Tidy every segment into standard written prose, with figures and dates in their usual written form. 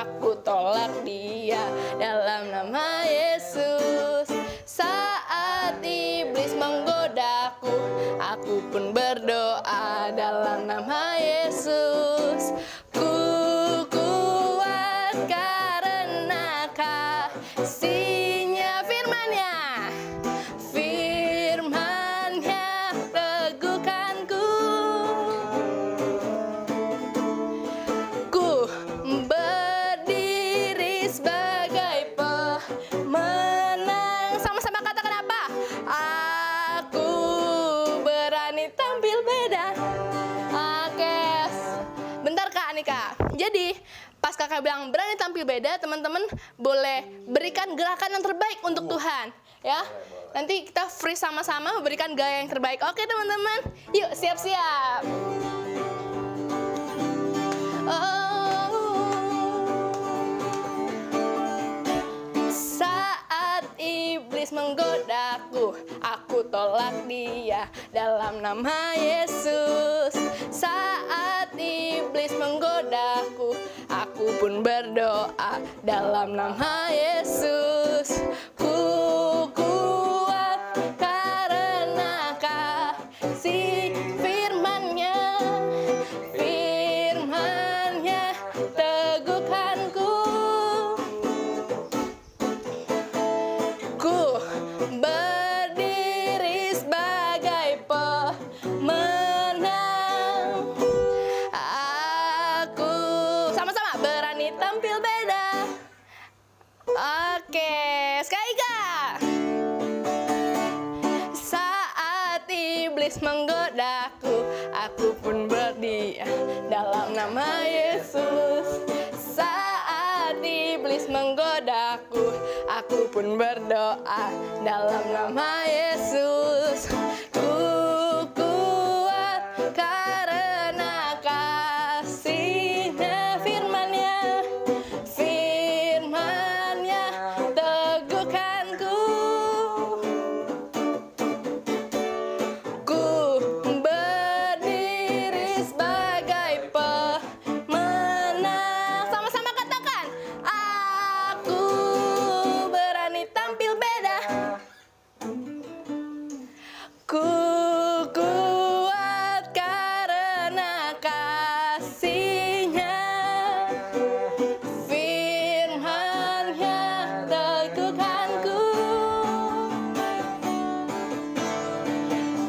aku tolak dia dalam nama Yesus. Saat iblis menggodaku, aku pun berdoa dalam nama Yesus. Ku kuat karena kasih-Nya, firman-Nya. Firman-Nya teguhkanku. Ku berdiri sebagai pemenang. Sama-sama katakan apa? Aku berani tampil beda. Oke, bentar Kak Anika. Jadi pas kakak bilang berani tampil beda, teman-teman boleh berikan gerakan yang terbaik untuk Tuhan, ya. Nanti kita free sama-sama berikan gaya yang terbaik. Oke teman-teman, yuk siap-siap. Saat iblis menggodaku, aku tolak dia dalam nama Yesus. Saat iblis menggodaku, aku pun berdoa dalam nama Yesus. Ku kuat karena kasih firman-Nya. Firman-Nya teguhkanku. Ku berdiri sebagai pemenang. Aku sama-sama berani tampil beda. Oke, sekali Kak. Saat iblis menggodaku, aku pun berdiri dalam nama Yesus. Saat iblis menggodaku, aku pun berdoa dalam nama Yesus. Ku kuat karena kasih-Nya, firman-Nya. Firman-Nya teguhkanku. Ku berdiri sebagai pemenang. Sama-sama katakan, aku berani tampil beda. Ku kuat karena kasih-Nya. Firman-Nya teguhkanku.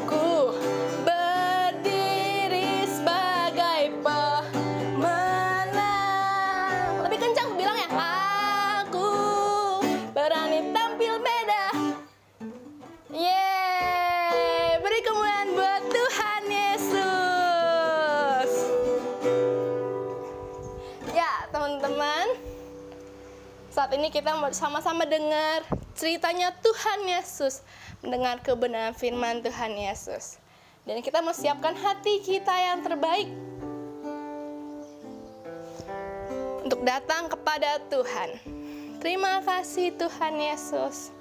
Ku berdiri sebagai pemenang. Lebih kencang bilang ya. Aku berani tampil beda. Yeay, beri kemuliaan buat Tuhan Yesus. Ya teman-teman, saat ini kita mau sama-sama dengar ceritanya Tuhan Yesus, mendengar kebenaran firman Tuhan Yesus. Dan kita mau siapkan hati kita yang terbaik untuk datang kepada Tuhan. Terima kasih Tuhan Yesus.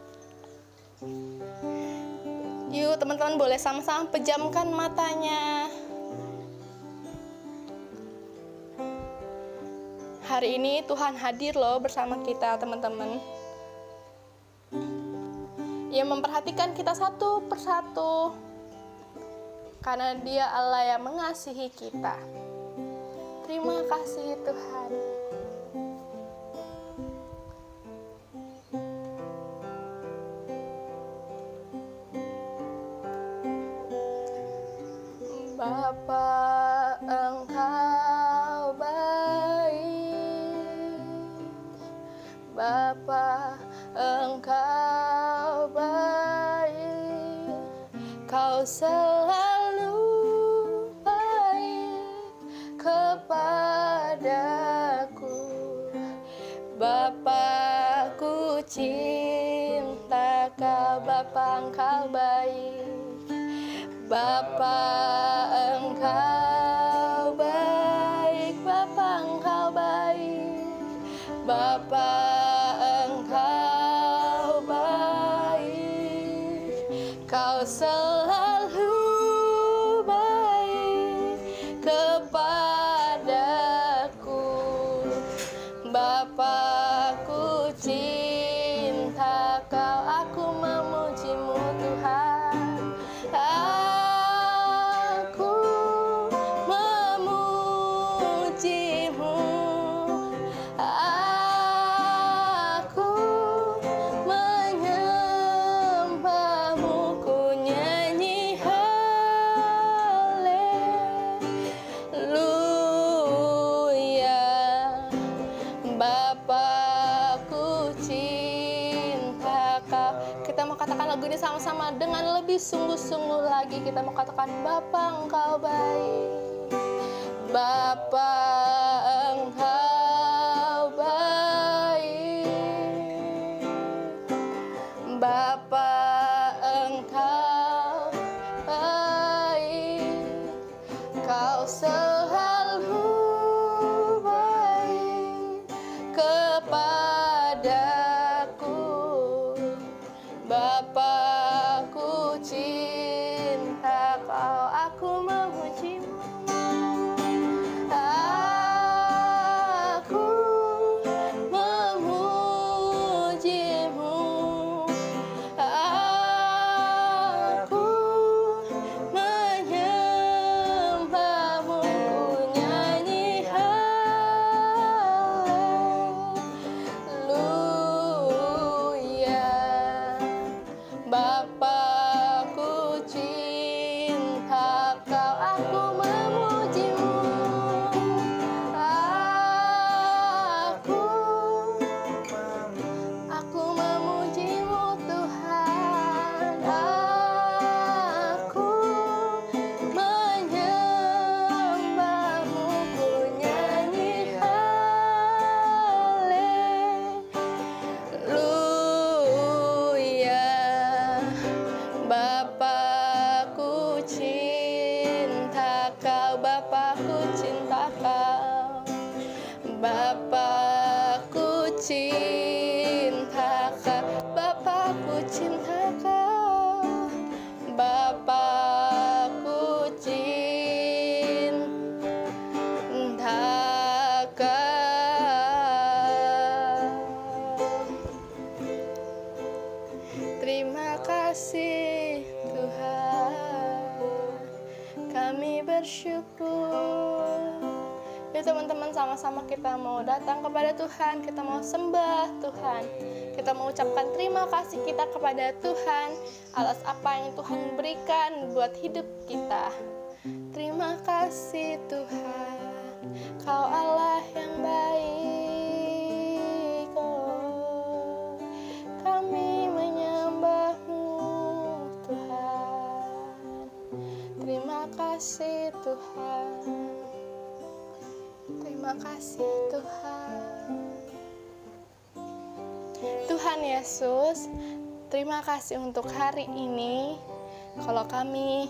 Yuk teman-teman boleh sama-sama pejamkan matanya. Hari ini Tuhan hadir loh bersama kita teman-teman. Ia memperhatikan kita satu persatu. Karena Dia Allah yang mengasihi kita. Terima kasih Tuhan. Bapa, Engkau baik. Bapa, Engkau baik. Kau selalu baik kepadaku. Bapa, ku cinta Kau. Bapa, Engkau baik. Bapa, Engkau baik. Bapa, Engkau baik. Bapa, Engkau baik. Kau selalu baik kepadaku. Bapa, sungguh-sungguh lagi kita mau katakan Bapa Engkau baik, Bapa Engkau baik, Bapa Engkau baik, Kau selalu baik kepadaku. Bapakku cinta Kau, aku memujimu, aku memujimu, aku menyembahmu, ku nyanyi haleluya. Bapakku cinta Kau, aku memujimu, aku memujimu Tuhan, aku menyembahmu, ku nyanyi haleluya. Bapakku cinta Kau, Bapakku cinta Kau, Bapakku cinta Kau, Bapakku cinta Kau, Bapakku cinta Kau. Terima kasih Tuhan, kami bersyukur. Yuk teman-teman, sama-sama kita mau datang kepada Tuhan, kita mau sembah Tuhan, kita mau ucapkan terima kasih kita kepada Tuhan atas apa yang Tuhan berikan buat hidup kita. Terima kasih Tuhan, Kau Allah yang baik, oh, kami menyembahmu Tuhan. Terima kasih Tuhan, terima kasih Tuhan. Tuhan Yesus, terima kasih untuk hari ini. Kalau kami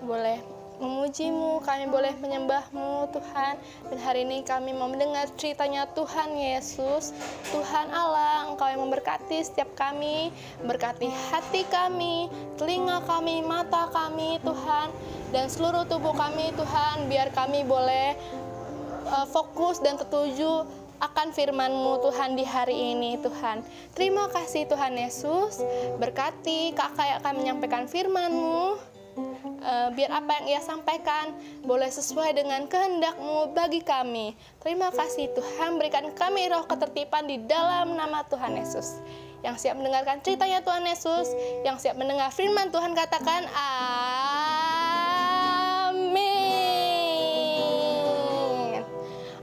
boleh memujimu, kami boleh menyembahmu Tuhan. Dan hari ini kami mau mendengar ceritanya Tuhan Yesus. Tuhan Allah, Engkau yang memberkati setiap kami, berkati hati kami, telinga kami, mata kami Tuhan, dan seluruh tubuh kami Tuhan, biar kami boleh fokus dan tertuju akan firman-Mu Tuhan di hari ini Tuhan. Terima kasih Tuhan Yesus, berkati kakak yang akan menyampaikan firman-Mu, biar apa yang ia sampaikan boleh sesuai dengan kehendak-Mu bagi kami. Terima kasih Tuhan, berikan kami roh ketertiban di dalam nama Tuhan Yesus. Yang siap mendengarkan ceritanya Tuhan Yesus, yang siap mendengar firman Tuhan, katakan amin.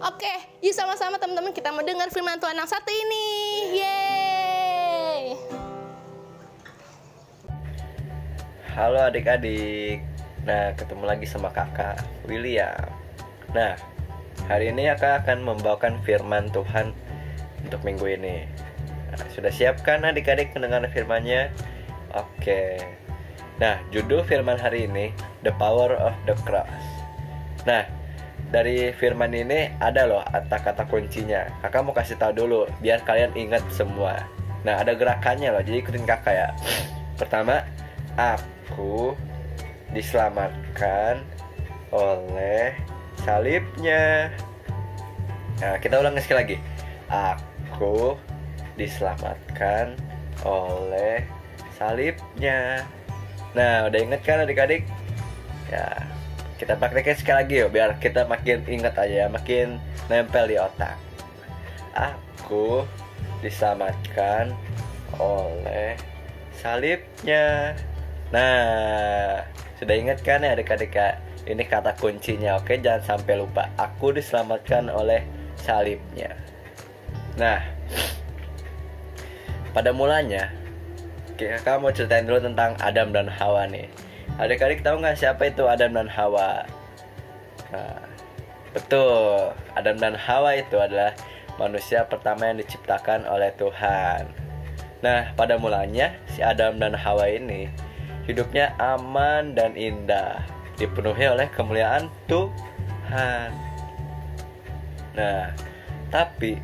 Oke, yuk sama-sama teman-teman kita mau dengar firman Tuhan yang satu ini. Yeay. Halo adik-adik. Nah, ketemu lagi sama kakak William. Nah, hari ini kakak akan membawakan firman Tuhan untuk minggu ini. Nah, sudah siapkan adik-adik mendengar firman-Nya? Oke. Nah, judul firman hari ini The Power of the Cross. Nah, dari firman ini ada loh kata-kata kuncinya. Kakak mau kasih tahu dulu biar kalian ingat semua. Nah, ada gerakannya loh, jadi ikutin kakak ya. Pertama, aku diselamatkan oleh salibnya. Nah, kita ulang sekali lagi. Aku diselamatkan oleh salibnya. Nah, udah inget kan adik-adik? Ya, kita praktekin sekali lagi yuk, biar kita makin ingat aja, makin nempel di otak. Aku diselamatkan oleh salibnya. Nah, sudah ingat kan ya adik-adik? Ini kata kuncinya, oke? Jangan sampai lupa. Aku diselamatkan oleh salibnya. Nah, pada mulanya Kakak mau ceritain dulu tentang Adam dan Hawa nih. Adik-adik tahu nggak siapa itu Adam dan Hawa? Nah, betul. Adam dan Hawa itu adalah manusia pertama yang diciptakan oleh Tuhan. Nah, pada mulanya si Adam dan Hawa ini hidupnya aman dan indah, dipenuhi oleh kemuliaan Tuhan. Nah, tapi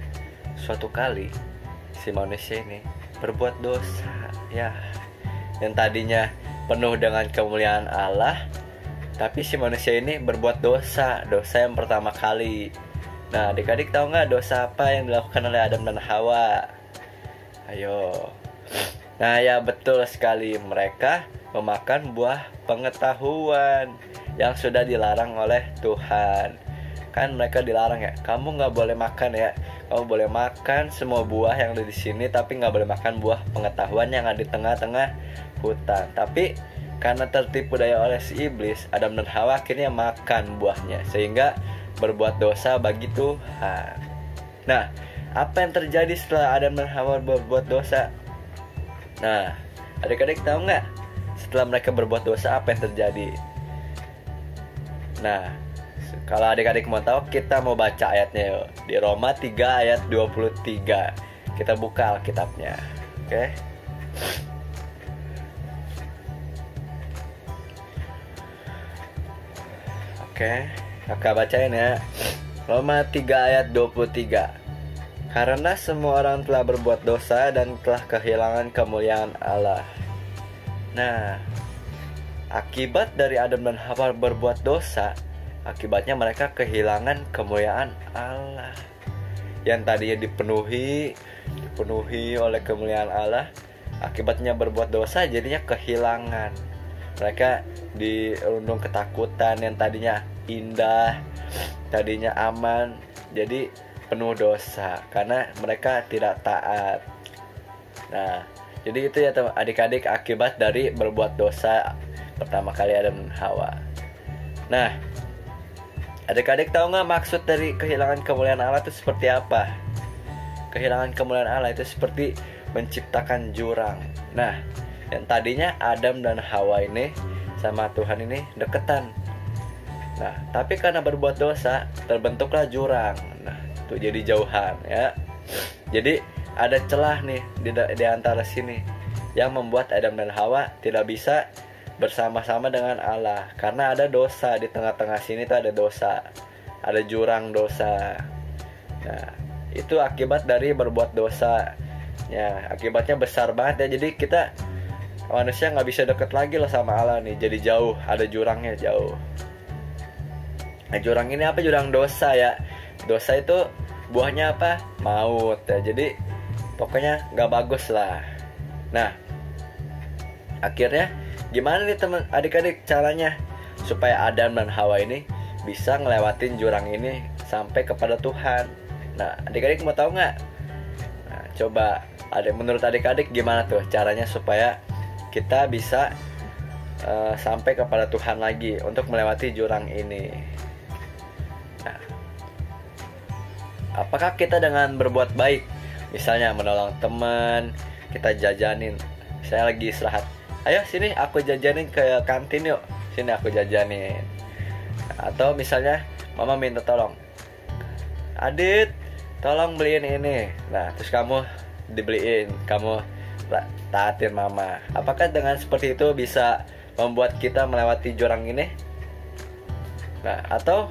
suatu kali si manusia ini berbuat dosa, ya. Yang tadinya penuh dengan kemuliaan Allah, tapi si manusia ini berbuat dosa yang pertama kali. Nah, adik-adik tahu nggak dosa apa yang dilakukan oleh Adam dan Hawa? Ayo. Nah, ya betul sekali, mereka memakan buah pengetahuan yang sudah dilarang oleh Tuhan. Kan mereka dilarang ya, kamu nggak boleh makan ya. Kamu boleh makan semua buah yang ada di sini, tapi nggak boleh makan buah pengetahuan yang ada di tengah-tengah hutan. Tapi karena tertipu daya oleh si iblis, Adam dan Hawa akhirnya makan buahnya, sehingga berbuat dosa bagi Tuhan. Nah, apa yang terjadi setelah Adam dan Hawa berbuat dosa? Nah, adik-adik tahu nggak? Setelah mereka berbuat dosa, apa yang terjadi? Nah, kalau adik-adik mau tahu, kita mau baca ayatnya yuk. Di Roma 3 ayat 23. Kita buka Alkitabnya. Oke? Oke, kakak bacain ya. Roma 3 ayat 23. Karena semua orang telah berbuat dosa dan telah kehilangan kemuliaan Allah. Nah, akibat dari Adam dan Hawa berbuat dosa, akibatnya mereka kehilangan kemuliaan Allah. Yang tadinya dipenuhi oleh kemuliaan Allah, akibatnya berbuat dosa jadinya kehilangan. Mereka dirundung ketakutan, yang tadinya indah, tadinya aman, jadi penuh dosa karena mereka tidak taat. Nah, jadi itu ya adik-adik akibat dari berbuat dosa pertama kali Adam dan Hawa. Nah, adik-adik tahu nggak maksud dari kehilangan kemuliaan Allah itu seperti apa? Kehilangan kemuliaan Allah itu seperti menciptakan jurang. Nah, yang tadinya Adam dan Hawa ini sama Tuhan ini deketan. Nah, tapi karena berbuat dosa terbentuklah jurang. Nah, itu jadi jauhan ya. Jadi ada celah nih di antara sini yang membuat Adam dan Hawa tidak bisa bersama-sama dengan Allah karena ada dosa di tengah-tengah sini tuh ada dosa. Ada jurang dosa. Nah, itu akibat dari berbuat dosa. Ya, akibatnya besar banget ya. Jadi kita manusia nggak bisa deket lagi loh sama Allah nih, jadi jauh, ada jurangnya jauh. Nah, jurang ini apa? Jurang dosa ya. Dosa itu buahnya apa? Maut ya. Jadi pokoknya nggak bagus lah. Nah, akhirnya gimana nih teman adik-adik caranya supaya Adam dan Hawa ini bisa ngelewatin jurang ini sampai kepada Tuhan? Nah, adik-adik mau tahu nggak? Nah, coba menurut adik-adik gimana tuh caranya supaya kita bisa sampai kepada Tuhan lagi untuk melewati jurang ini? Nah, apakah kita dengan berbuat baik, misalnya menolong teman, kita jajanin, saya lagi istirahat, ayo sini aku jajanin ke kantin yuk, sini aku jajanin. Atau misalnya mama minta tolong, Adit tolong beliin ini, nah terus kamu dibeliin, kamu taatin mama. Apakah dengan seperti itu bisa membuat kita melewati jurang ini? Nah, atau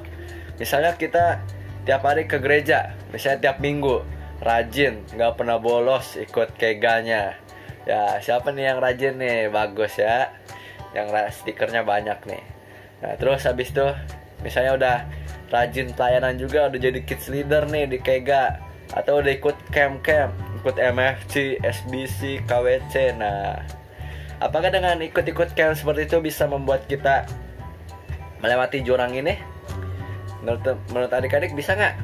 misalnya kita tiap hari ke gereja, misalnya tiap minggu, rajin, nggak pernah bolos ikut keganya. Ya, siapa nih yang rajin nih? Bagus ya, yang stikernya banyak nih. Nah, terus habis itu misalnya udah rajin pelayanan juga, udah jadi kids leader nih di kega, atau udah ikut camp, ikut MFC, SBC, KWC. Nah, apakah dengan ikut-ikut camp seperti itu bisa membuat kita melewati jurang ini? Menurut adik-adik bisa nggak?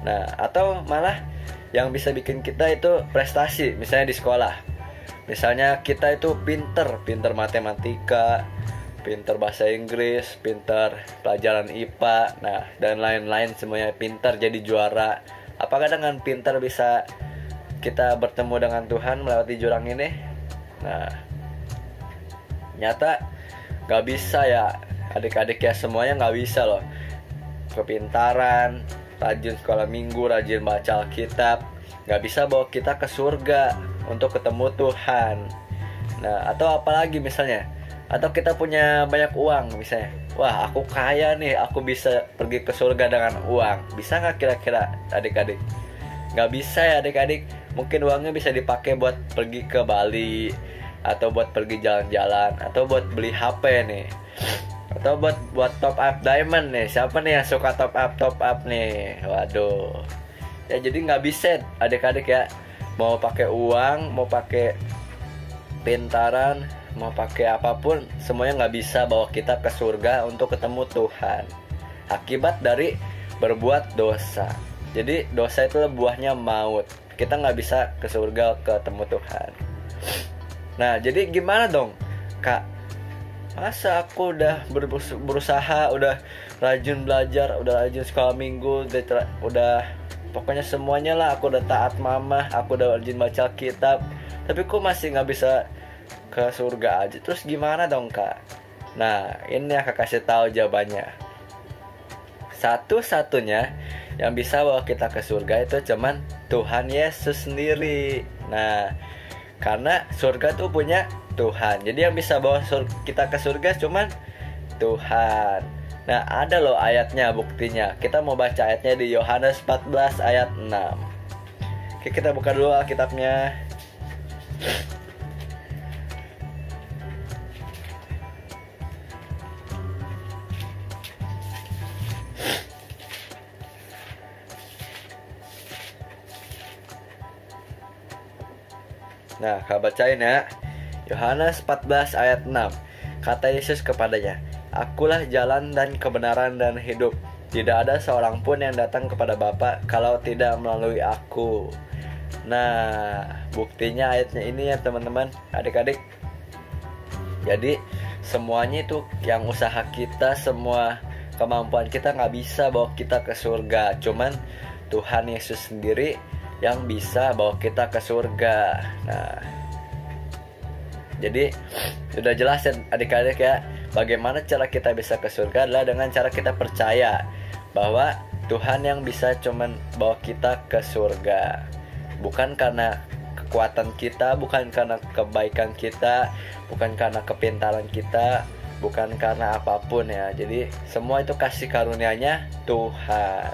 Nah, atau malah yang bisa bikin kita itu prestasi, misalnya di sekolah. Misalnya kita itu pinter matematika, pinter bahasa Inggris, pinter pelajaran IPA, nah dan lain-lain, semuanya pinter jadi juara. Apakah dengan pinter bisa kita bertemu dengan Tuhan melewati jurang ini? Nah, nyata nggak bisa ya adik-adik ya, semuanya nggak bisa loh. Kepintaran, rajin sekolah minggu, rajin baca Alkitab nggak bisa bawa kita ke surga untuk ketemu Tuhan. Nah, atau apalagi misalnya, atau kita punya banyak uang misalnya, wah aku kaya nih, aku bisa pergi ke surga dengan uang. Bisa nggak kira-kira adik-adik? Nggak bisa ya adik-adik. Mungkin uangnya bisa dipakai buat pergi ke Bali, atau buat pergi jalan-jalan, atau buat beli HP nih, atau buat top up diamond nih. Siapa nih yang suka top up nih? Waduh. Ya jadi nggak bisa adik-adik ya. Mau pakai uang, mau pakai pintaran, mau pakai apapun, semuanya nggak bisa bawa kita ke surga untuk ketemu Tuhan. Akibat dari berbuat dosa. Jadi dosa itu buahnya maut. Kita nggak bisa ke surga ketemu Tuhan. Nah, jadi gimana dong, Kak? Masa aku udah berusaha, udah rajin belajar, udah rajin sekolah minggu, udah pokoknya semuanya lah, aku udah taat mama, aku udah rajin baca kitab, tapi kok masih nggak bisa ke surga aja? Terus gimana dong, Kak? Nah, ini aku kasih tahu jawabannya. Satu-satunya yang bisa bawa kita ke surga itu cuman Tuhan Yesus sendiri. Nah, karena surga tuh punya Tuhan. Jadi yang bisa bawa kita ke surga cuman Tuhan. Nah, ada loh ayatnya, buktinya. Kita mau baca ayatnya di Yohanes 14 ayat 6. Oke, kita buka dulu Alkitabnya. Nah, Kak bacain ya. Yohanes 14 ayat 6. Kata Yesus kepadanya, Akulah jalan dan kebenaran dan hidup. Tidak ada seorang pun yang datang kepada Bapa kalau tidak melalui aku. Nah, buktinya ayatnya ini ya teman-teman, adik-adik. Jadi semuanya itu yang usaha kita, semua kemampuan kita nggak bisa bawa kita ke surga. Cuman Tuhan Yesus sendiri yang bisa bawa kita ke surga. Nah, jadi sudah jelas ya adik-adik ya, bagaimana cara kita bisa ke surga adalah dengan cara kita percaya bahwa Tuhan yang bisa cuman bawa kita ke surga. Bukan karena kekuatan kita, bukan karena kebaikan kita, bukan karena kepintaran kita, bukan karena apapun ya. Jadi semua itu kasih karunia-Nya Tuhan.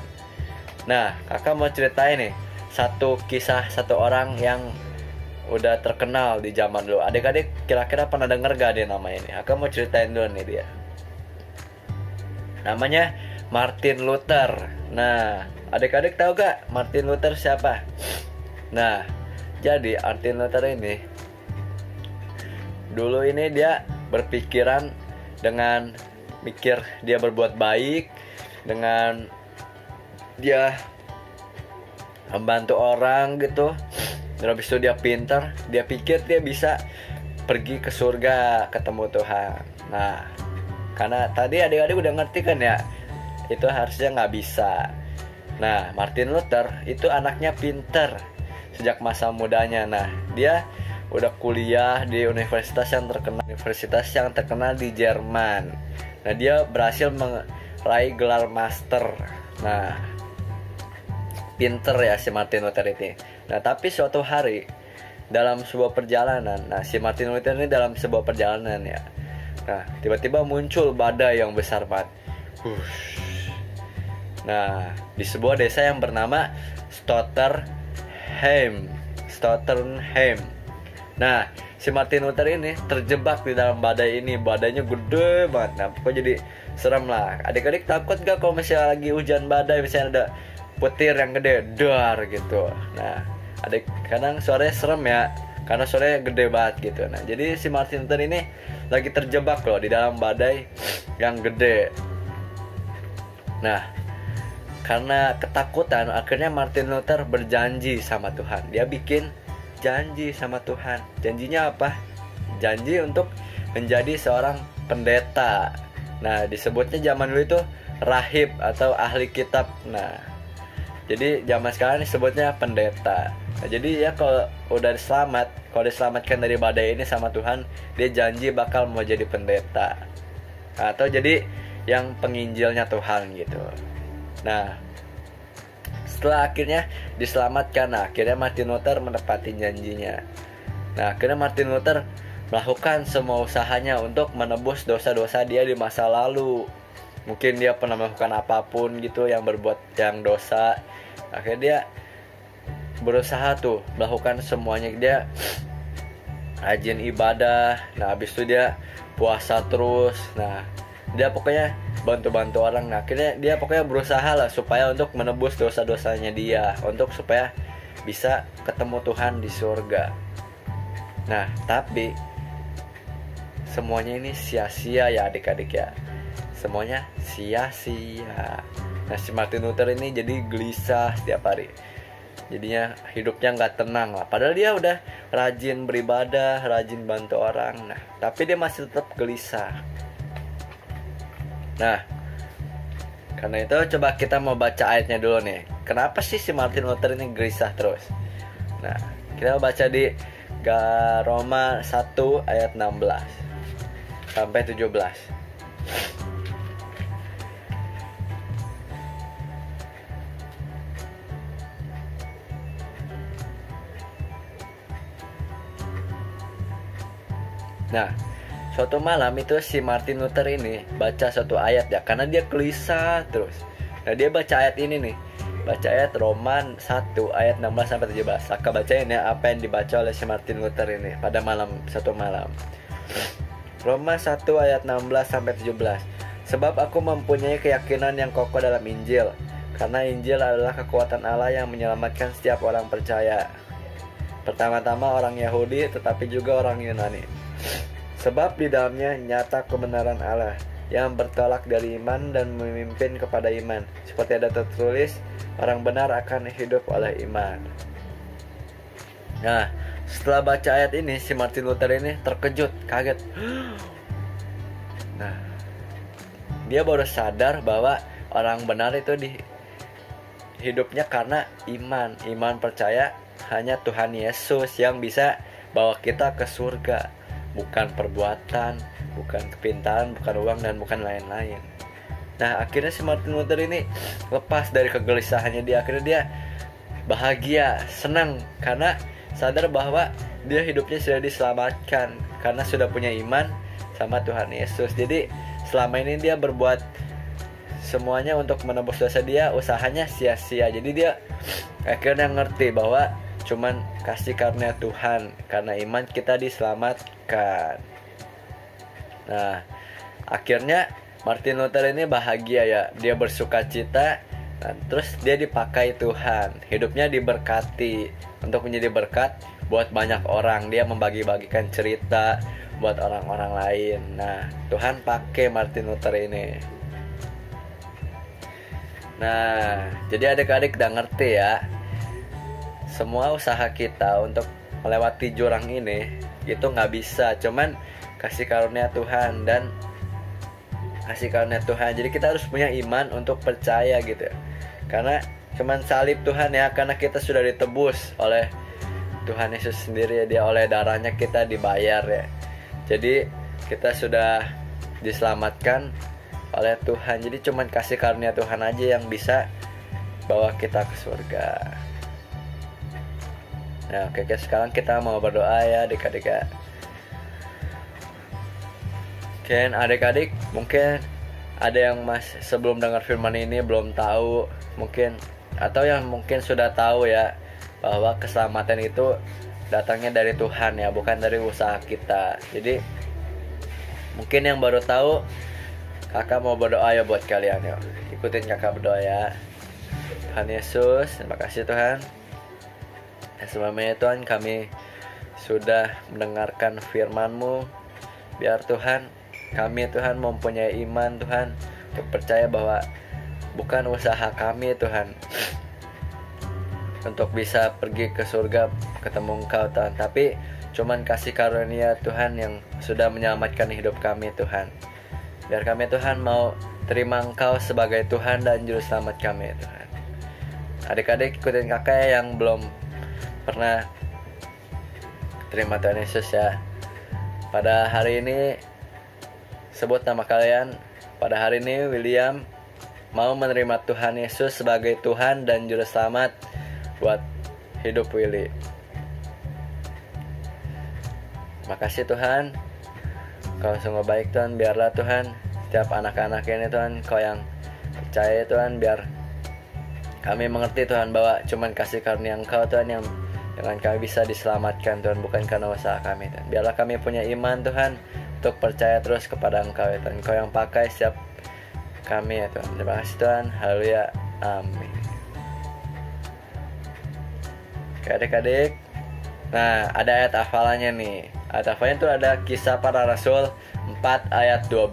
Nah, kakak mau ceritain nih satu kisah satu orang yang udah terkenal di zaman dulu. Adik-adik kira-kira pernah denger gak dia namanya ini? Aku mau ceritain dulu nih dia. Namanya Martin Luther. Nah, adik-adik tahu gak Martin Luther siapa? Nah, jadi Martin Luther ini dulu ini dia berpikiran dengan mikir dia berbuat baik, dengan dia membantu orang gitu. Dan habis itu dia pintar, dia pikir dia bisa pergi ke surga ketemu Tuhan. Nah, karena tadi adik-adik udah ngerti kan ya, itu harusnya nggak bisa. Nah, Martin Luther itu anaknya pintar sejak masa mudanya. Nah, dia udah kuliah di universitas yang terkenal di Jerman. Nah, dia berhasil meraih gelar master. Nah, pinter ya si Martin Luther ini. Nah, tapi suatu hari dalam sebuah perjalanan, nah si Martin Luther ini dalam sebuah perjalanan ya. Nah, tiba-tiba muncul badai yang besar banget. Nah, di sebuah desa yang bernama Stotterheim. Nah, si Martin Luther ini terjebak di dalam badai ini. Badainya gede banget. Nah, pokoknya jadi serem lah. Adik-adik takut gak kalau misalnya lagi hujan badai, misalnya ada petir yang gede, dar gitu. Nah, adik kadang suaranya serem ya, karena suaranya gede banget gitu. Nah, jadi si Martin Luther ini lagi terjebak loh di dalam badai yang gede. Nah, karena ketakutan, akhirnya Martin Luther berjanji sama Tuhan. Dia bikin janji sama Tuhan. Janjinya apa? Janji untuk menjadi seorang pendeta. Nah, disebutnya zaman dulu itu rahib atau ahli kitab. Nah, jadi zaman sekarang disebutnya pendeta. Nah, jadi ya kalau diselamatkan dari badai ini sama Tuhan, dia janji bakal mau jadi pendeta atau jadi yang penginjilnya Tuhan gitu. Nah, setelah akhirnya diselamatkan, akhirnya Martin Luther menepati janjinya. Nah, akhirnya Martin Luther melakukan semua usahanya untuk menebus dosa-dosa dia di masa lalu. Mungkin dia pernah melakukan apapun gitu yang yang dosa. Akhirnya dia berusaha tuh melakukan semuanya. Dia rajin ibadah. Nah, habis itu dia puasa terus. Nah, dia pokoknya bantu-bantu orang. Nah, akhirnya dia pokoknya berusaha lah supaya untuk menebus dosa-dosanya dia, untuk supaya bisa ketemu Tuhan di surga. Nah, tapi semuanya ini sia-sia ya adik-adik ya. Semuanya sia-sia. Nah, si Martin Luther ini jadi gelisah setiap hari. Jadinya hidupnya nggak tenang lah. Padahal dia udah rajin beribadah, rajin bantu orang. Nah, tapi dia masih tetap gelisah. Nah, karena itu coba kita mau baca ayatnya dulu nih. Kenapa sih si Martin Luther ini gelisah terus? Nah, kita baca di Roma 1 ayat 16 sampai 17. Nah, suatu malam itu si Martin Luther ini baca suatu ayat ya, karena dia gelisah terus. Nah, dia baca ayat ini nih. Baca ayat Roma 1 ayat 16 sampai 17. Saka bacain ya apa yang dibaca oleh si Martin Luther ini pada suatu malam. Roma 1 ayat 16 sampai 17. Sebab aku mempunyai keyakinan yang kokoh dalam Injil, karena Injil adalah kekuatan Allah yang menyelamatkan setiap orang percaya. Pertama-tama orang Yahudi tetapi juga orang Yunani. Sebab di dalamnya nyata kebenaran Allah yang bertolak dari iman dan memimpin kepada iman. Seperti ada tertulis, orang benar akan hidup oleh iman. Nah, setelah baca ayat ini, si Martin Luther ini terkejut, kaget. Nah, dia baru sadar bahwa orang benar itu di hidupnya karena iman. Iman percaya hanya Tuhan Yesus yang bisa bawa kita ke surga. Bukan perbuatan, bukan kepintaran, bukan uang, dan bukan lain-lain. Nah, akhirnya si Martin Luther ini lepas dari kegelisahannya. Akhirnya dia bahagia, senang, karena sadar bahwa dia hidupnya sudah diselamatkan, karena sudah punya iman sama Tuhan Yesus. Jadi selama ini dia berbuat semuanya untuk menebus dosa dia, usahanya sia-sia. Jadi dia akhirnya ngerti bahwa cuman kasih karunia Tuhan, karena iman kita diselamatkan. Nah, akhirnya Martin Luther ini bahagia ya, dia bersuka cita. Nah, terus dia dipakai Tuhan, hidupnya diberkati untuk menjadi berkat buat banyak orang. Dia membagi-bagikan cerita buat orang-orang lain. Nah, Tuhan pakai Martin Luther ini. Nah, jadi adik-adik udah ngerti ya, semua usaha kita untuk melewati jurang ini itu nggak bisa, cuman kasih karunia Tuhan dan kasih karunia Tuhan. Jadi kita harus punya iman untuk percaya gitu, karena cuman salib Tuhan ya, karena kita sudah ditebus oleh Tuhan Yesus sendiri ya, dia oleh darahnya kita dibayar ya. Jadi kita sudah diselamatkan oleh Tuhan. Jadi cuman kasih karunia Tuhan aja yang bisa bawa kita ke surga. Nah, oke, sekarang kita mau berdoa ya adik-adik ya. Oke, adik-adik mungkin ada yang sebelum dengar firman ini belum tahu, mungkin, atau yang mungkin sudah tahu ya, bahwa keselamatan itu datangnya dari Tuhan ya, bukan dari usaha kita. Jadi mungkin yang baru tahu, kakak mau berdoa ya buat kalian ya. Ikutin kakak berdoa ya. Tuhan Yesus, terima kasih Tuhan. Sebelumnya Tuhan, kami sudah mendengarkan firman-Mu. Biar Tuhan, kami Tuhan mempunyai iman Tuhan, untuk percaya bahwa bukan usaha kami Tuhan untuk bisa pergi ke surga ketemu Engkau Tuhan, tapi cuman kasih karunia Tuhan yang sudah menyelamatkan hidup kami Tuhan. Biar kami Tuhan mau terima Engkau sebagai Tuhan dan Juru Selamat kami Tuhan. Adik-adik ikutin kakak yang belum pernah terima Tuhan Yesus ya. Pada hari ini sebut nama kalian. Pada hari ini William mau menerima Tuhan Yesus sebagai Tuhan dan Juru Selamat buat hidup Willy. Makasih Tuhan, Kau sungguh baik Tuhan. Biarlah Tuhan setiap anak-anak ini Tuhan, Kau yang percaya Tuhan, biar kami mengerti Tuhan bahwa cuman kasih karunia Engkau Tuhan yang dengan kami bisa diselamatkan Tuhan, bukan karena usaha kami Tuhan. Biarlah kami punya iman Tuhan untuk percaya terus kepada Engkau ya Tuhan. Engkau yang pakai setiap kami ya Tuhan. Terima kasih Tuhan. Haleluya. Amin. Oke adik-adik, nah ada ayat hafalannya nih. Ayat hafalannya itu ada Kisah Para Rasul 4 ayat 12.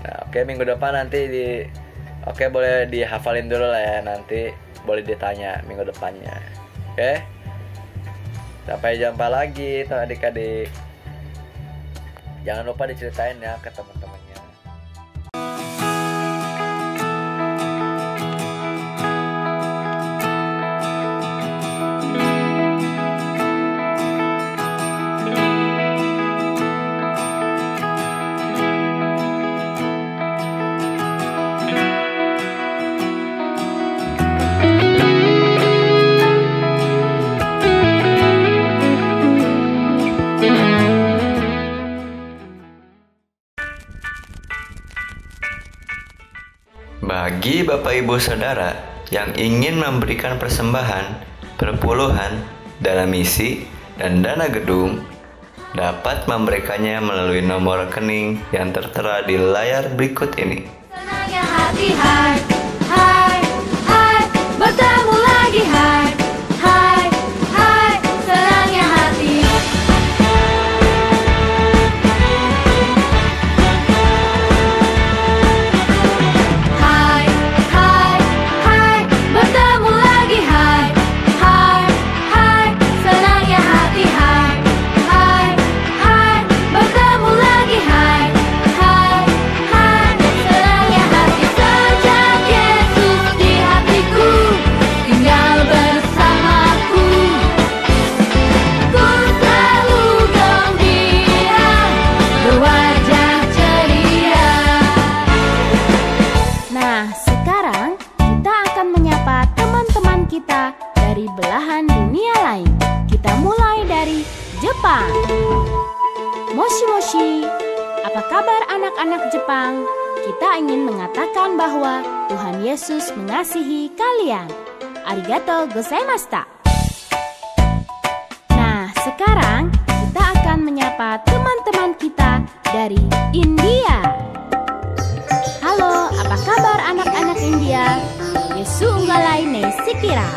Nah oke, minggu depan nanti boleh dihafalin dulu lah ya. Nanti boleh ditanya minggu depannya. Oke, sampai jumpa lagi tuh adik-adik. Jangan lupa diceritain ya ke teman-temannya. Bagi Bapak Ibu Saudara yang ingin memberikan persembahan, perpuluhan, dana misi, dan dana gedung, dapat memberikannya melalui nomor rekening yang tertera di layar berikut ini. Senangnya hati, hai, hai, hai, bertemu lagi, hai, hai, hai, senangnya hati. Hai, hai, hai, bertemu lagi, hai, hai, hai, senangnya hati, hai, hai, hai, bertemu lagi, hai, hai, hai, senangnya hati. Sejak Yesus di hatiku tinggal bersamaku, ku selalu gembira, berwajah ceria. Nah, sekarang kita akan menyapa teman-teman kita dari belahan dunia lain. Kita mulai dari Jepang. Moshi moshi, apa kabar anak-anak Jepang? Kita ingin mengatakan bahwa Tuhan Yesus mengasihi kalian. Arigatou gozaimashita. Nah, sekarang kita akan menyapa teman-teman kita dari India. Halo, apa kabar anak-anak India? Yesu unggalai ne sikira.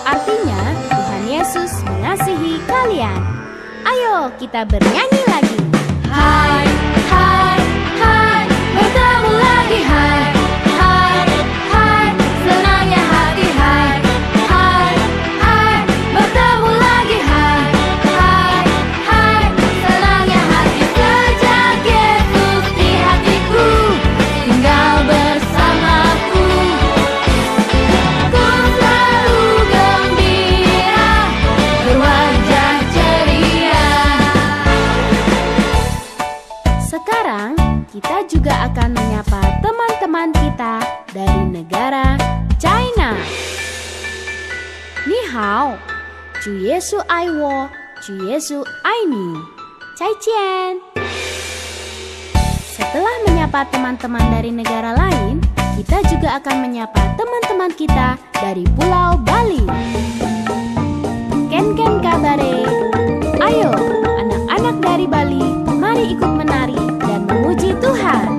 Artinya, Tuhan Yesus mengasihi kalian. Ayo kita bernyanyi lagi. Hai, hai, hai, bertemu lagi, hai, hai, hai, senangnya hati, hai, hai, hai, bertemu lagi, hai, hai, hai, senangnya hati. Sejak Yesus di hatiku tinggal bersamaku, ku selalu gembira, berwajah ceria. Sekarang kita juga akan menyapa teman-teman kita dari negara China. Ni hao, Chu Yesu ai wo, Chu Yesu ai ni. Cai cian. Setelah menyapa teman-teman dari negara lain, kita juga akan menyapa teman-teman kita dari Pulau Bali. Ken ken kabare. Ayo, anak-anak dari Bali, mari ikut menari dan memuji Tuhan.